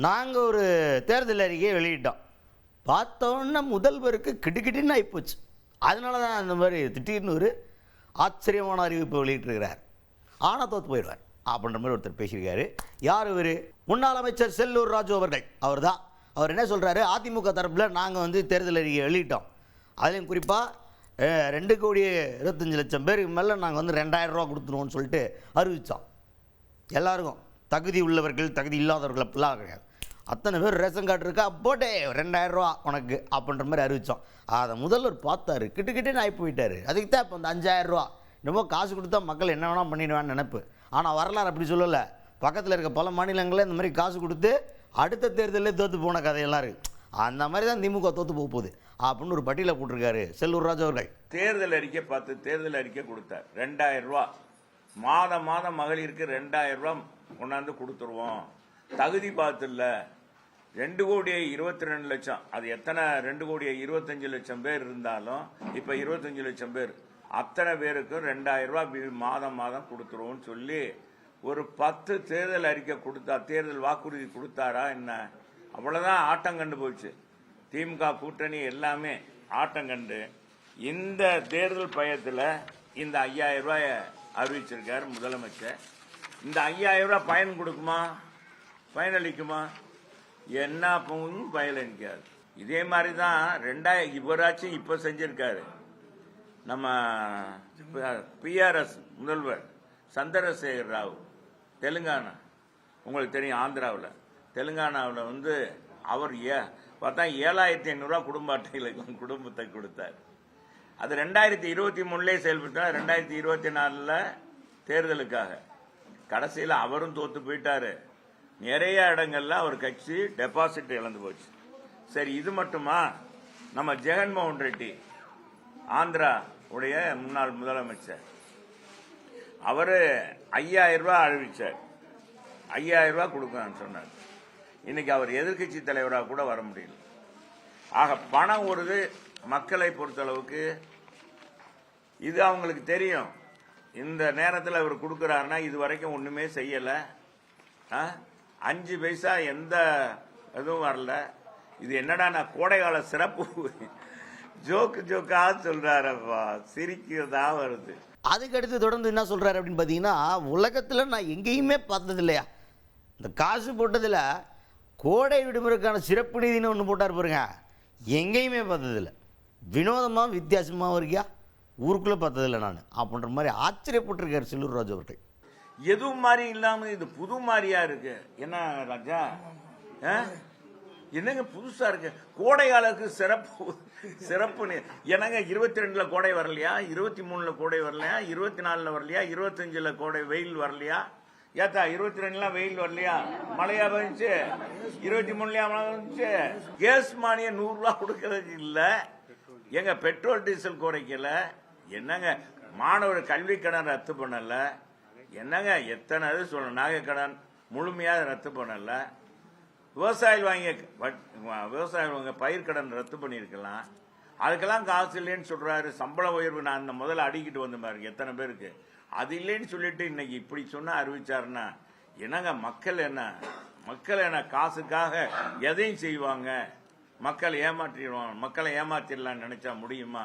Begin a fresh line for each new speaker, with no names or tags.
நாங்கள் ஒரு தேர்தல் அறிக்கையை வெளியிட்டோம். பார்த்தோன்னா முதல்வருக்கு கிடுக்கிட்டுன்னு ஆகிப்போச்சு. அதனால தான் அந்த மாதிரி திடீர்னு ஒரு ஆச்சரியமான அறிவிப்பை வெளியிட்டிருக்கிறார். ஆனால் தோற்று போயிடுவார் அப்படின்ற மாதிரி ஒருத்தர் பேசியிருக்காரு. யார் இவர்? முன்னாள் அமைச்சர் செல்லூர் ராஜு அவர்கள். அவர் தான். அவர் என்ன சொல்கிறாரு, அதிமுக தரப்பில் நாங்கள் தேர்தல் அறிக்கையை வெளியிட்டோம். அதுலேயும் குறிப்பாக 2,25,00,000 பேருக்கு மேலே நாங்கள் 2,000 ரூபா கொடுத்துருவோம்னு சொல்லிட்டு அறிவித்தோம். எல்லாருக்கும் தகுதி உள்ளவர்கள் தகுதி இல்லாதவர்கள் அப்படிலாம் கிடையாது. அத்தனை பேர் ரேஷன் கார்டு இருக்கா, போட்டே 2,000 ரூபா உனக்கு அப்படின்ற மாதிரி அறிவித்தோம். அதை முதல்வர் பார்த்தாரு, கிட்டே ஆகி போயிட்டார். அதுக்கு தான் இப்போ அந்த 5,000 ரூபா ரொம்ப காசு கொடுத்தா மக்கள் என்ன வேணால் பண்ணிடுவான்னு நினைப்பு. ஆனால் வரலாறு அப்படி சொல்லலை. பக்கத்தில் இருக்க பல மாநிலங்களில் இந்த மாதிரி காசு கொடுத்து அடுத்த தேர்தலில் தோற்று போன கதையெல்லாம் இருக்குது. அந்த மாதிரி தான் திமுக தோற்று போக போகுது அப்படின்னு ஒரு பட்டியலை போட்டிருக்காரு செல்லூர் ராஜு அவர்கள்.
தேர்தல் அறிக்கை தேர்தல் அறிக்கை கொடுத்தார். 2,000 ரூபா மாதம் மகளிருக்கு 2,000 ரூபா கொண்டாந்து கொடுத்துருவோம். தகுதி பார்த்துல 2,22,00,000. அது எத்தனை 2,25,00,000 பேர் இருந்தாலும் இப்ப 25,00,000 பேர், அத்தனை பேருக்கும் 2,000 ரூபாய் மாதம் கொடுத்துருவோம்னு சொல்லி ஒரு 10 தேர்தல் அறிக்கை கொடுத்தா, தேர்தல் வாக்குறுதி கொடுத்தாரா என்ன? அவ்வளவுதான் ஆட்டம் கண்டு போச்சு. திமுக கூட்டணி எல்லாமே ஆட்டம் கண்டு இந்த தேர்தல் பயத்தில் இந்த 5,000 ரூபாய அறிவிச்சிருக்காரு முதலமைச்சர். இந்த 5,000 ரூபாய் பயன் கொடுக்குமா, பயனளிக்குமா? என்ன பயனளிக்காது. இதே மாதிரி தான் 2,000 இவராச்சும் இப்ப செஞ்சிருக்காரு. நம்ம PRS முதல்வர் சந்திரசேகர் ராவ் தெலுங்கானா, உங்களுக்கு தெரியும், ஆந்திராவில் தெலுங்கானாவில் அவர் பார்த்தா 7,500 ரூபா குடும்ப அட்டைகளுக்கு குடும்பத்தை கொடுத்தார். அது 2023 செயல்பட்டார். 2024 தேர்தலுக்காக கடைசியில் அவரும் தோத்து போயிட்டாரு. நிறைய இடங்கள்ல அவர் கட்சி டெபாசிட் இழந்து போச்சு. சரி, இது மட்டுமா? நம்ம ஜெகன்மோகன் ரெட்டி, ஆந்திரா உடைய முன்னாள் முதலமைச்சர், அவரு 5,000 ரூபாய் அறிவிச்சார். 5,000 ரூபாய் கொடுக்கணும்னு சொன்னார். இன்னைக்கு அவர் எதிர்கட்சி தலைவராக கூட வர முடியல. ஆக பணம் வருது. மக்களை பொறுத்தளவுக்கு இது அவங்களுக்கு தெரியும். இந்த நேரத்தில் அவர் கொடுக்கிறாருன்னா இது வரைக்கும் ஒண்ணுமே செய்யல, 5 பைசா எந்த இதுவும் வரல. இது என்னடா நான் கோடைகால சிறப்பு ஜோக்கா சொல்றாரப்பா, சிரிக்கிறதா வருது.
அதுக்கடுத்து தொடர்ந்து என்ன சொல்றாரு அப்படின்னு பார்த்தீங்கன்னா, உலகத்தில் நான் எங்கேயுமே பார்த்தது இல்லையா, இந்த காசு போட்டதில் கோடை விடுமுறைக்கான சிறப்பு நிதினு ஒன்று போட்டார் பாருங்க, எங்கேயுமே பார்த்ததில்லை. வினோதமாக வித்தியாசமாக இருக்கியா, ஊருக்குள்ளே பார்த்ததில்லை நான் அப்படின்ற மாதிரி ஆச்சரியப்பட்டிருக்காரு செல்லூர் ராஜு அவர்கள்.
எதுவும் மாதிரி இல்லாம இது புது மாதிரியா இருக்கு. என்ன ராஜா, என்னங்க புதுசா இருக்கு? கோடை காலத்துக்கு சிறப்பு என்னங்க? 22ல கோடை வரலையா, 23ல கோடை வரலையா, 24ல வரலையா, 25ல கோடை வெயில் வரலையா? ஏத்தா 22லாம் வெயில் வரலையா, மழையா வந்துச்சு? 23லயா மழை வந்துச்சு? கேஸ் மானியம் 100 ரூபாய் கொடுக்கறதுக்கு இல்ல, எங்க பெட்ரோல் டீசல் குறைக்கல, என்னங்க மாணவர் கல்வி கடன் ரத்து பண்ணல, என்னங்க எத்தனை சொல்ல, நகை கடன் முழுமையா ரத்து பண்ணல, விவசாயிகள் பயிர் கடன் ரத்து பண்ணிருக்கலாம், அதுக்கெல்லாம் காசு இல்லைன்னு சொல்றாரு. சம்பள உயர்வு நான் இந்த முதல்ல அடிக்கிட்டு வந்த பாருங்க எத்தனை பேருக்கு, அது இல்லைன்னு சொல்லிட்டு இன்னைக்கு இப்படி சொன்னா அறிவிச்சாருன்னா என்னங்க? மக்கள் என்ன காசுக்காக எதையும் செய்வாங்க? மக்களை ஏமாற்றிடுவாங்க. மக்களை ஏமாத்திடலாம்னு நினைச்சா முடியுமா?